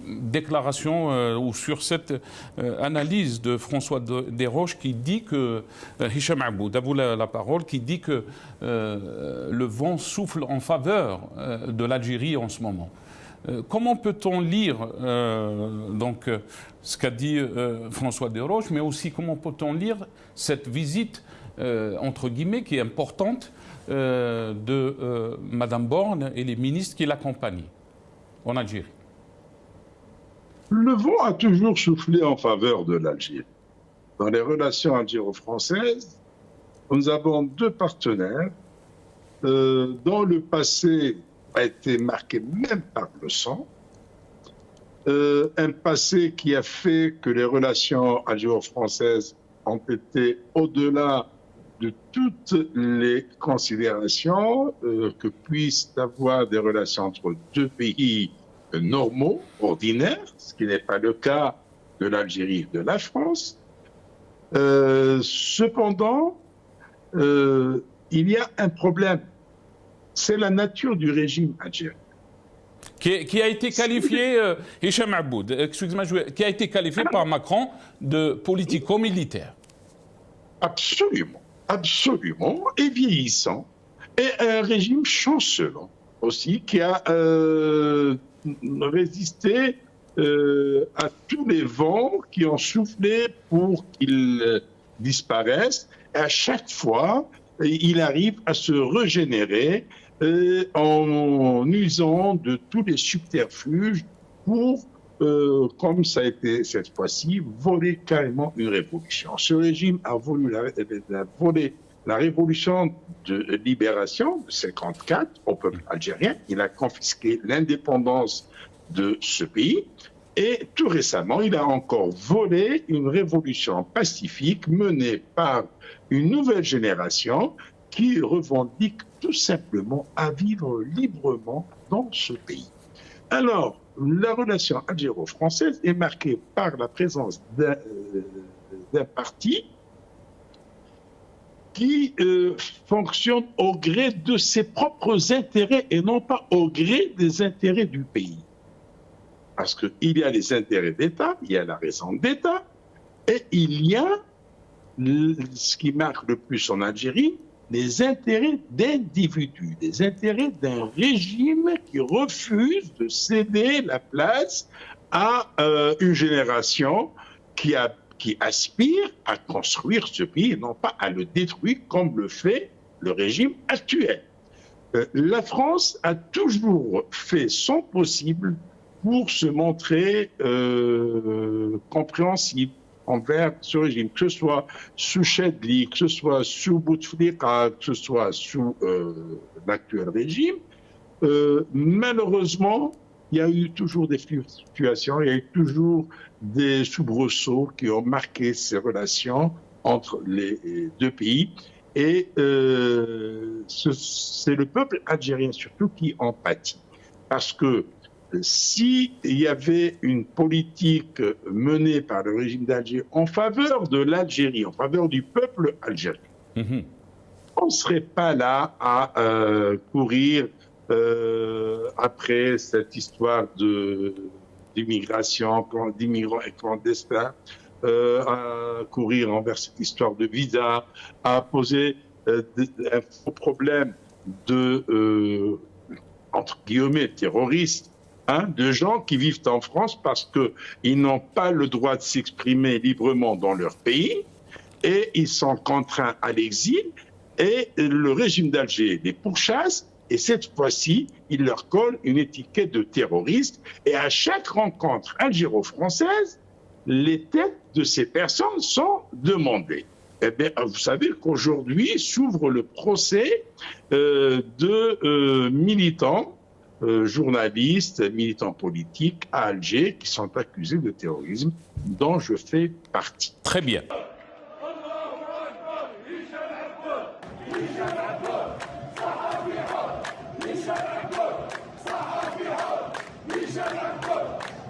Déclaration ou sur cette analyse de François Desroches qui dit que, Hicham Aboud, à vous la parole, qui dit que le vent souffle en faveur de l'Algérie en ce moment. Comment peut-on lire donc, ce qu'a dit François Desroches, mais aussi comment peut-on lire cette visite, entre guillemets, qui est importante de Mme Borne et les ministres qui l'accompagnent en Algérie? Le vent a toujours soufflé en faveur de l'Algérie. Dans les relations algéro-françaises, nous avons deux partenaires dont le passé a été marqué même par le sang. Un passé qui a fait que les relations algéro-françaises ont été au-delà de toutes les considérations que puissent avoir des relations entre deux pays normaux, ordinaires, ce qui n'est pas le cas de l'Algérie et de la France. Cependant, il y a un problème. C'est la nature du régime algérien. Qui a été qualifié, Hicham Aboud, excusez-moi, qui a été qualifié par Macron de politico-militaire. Absolument, absolument, et vieillissant, et un régime chancelant aussi, qui a résisté à tous les vents qui ont soufflé pour qu'il disparaisse. Et à chaque fois, il arrive à se régénérer en usant de tous les subterfuges pour, comme ça a été cette fois-ci, voler carrément une révolution. Ce régime a voulu voler la révolution de libération de 1954 au peuple algérien. Il a confisqué l'indépendance de ce pays. Et tout récemment, il a encore volé une révolution pacifique menée par une nouvelle génération qui revendique tout simplement à vivre librement dans ce pays. Alors, la relation algéro-française est marquée par la présence d'un parti qui fonctionne au gré de ses propres intérêts et non pas au gré des intérêts du pays. Parce qu'il y a les intérêts d'État, il y a la raison d'État, et il y a ce qui marque le plus en Algérie, les intérêts d'individus, les intérêts d'un régime qui refuse de céder la place à une génération qui aspire à construire ce pays et non pas à le détruire comme le fait le régime actuel. La France a toujours fait son possible pour se montrer compréhensible envers ce régime, que ce soit sous Chadli, que ce soit sous Bouteflika, que ce soit sous l'actuel régime. Malheureusement, il y a eu toujours des fluctuations, il y a eu toujours des soubresauts qui ont marqué ces relations entre les deux pays. Et c'est le peuple algérien surtout qui en pâtit. Parce que s'il y avait une politique menée par le régime d'Alger en faveur de l'Algérie, en faveur du peuple algérien, on ne serait pas là à courir après cette histoire d'immigration, d'immigrants et clandestins, à courir envers cette histoire de visa, à poser un faux problème de, entre guillemets, terroristes, de gens qui vivent en France parce qu'ils n'ont pas le droit de s'exprimer librement dans leur pays et ils sont contraints à l'exil et le régime d'Alger les pourchasse et cette fois-ci, il leur colle une étiquette de terroriste et à chaque rencontre algéro-française, les têtes de ces personnes sont demandées. Eh bien, vous savez qu'aujourd'hui s'ouvre le procès de militants, journalistes, militants politiques à Alger qui sont accusés de terrorisme, dont je fais partie. Très bien.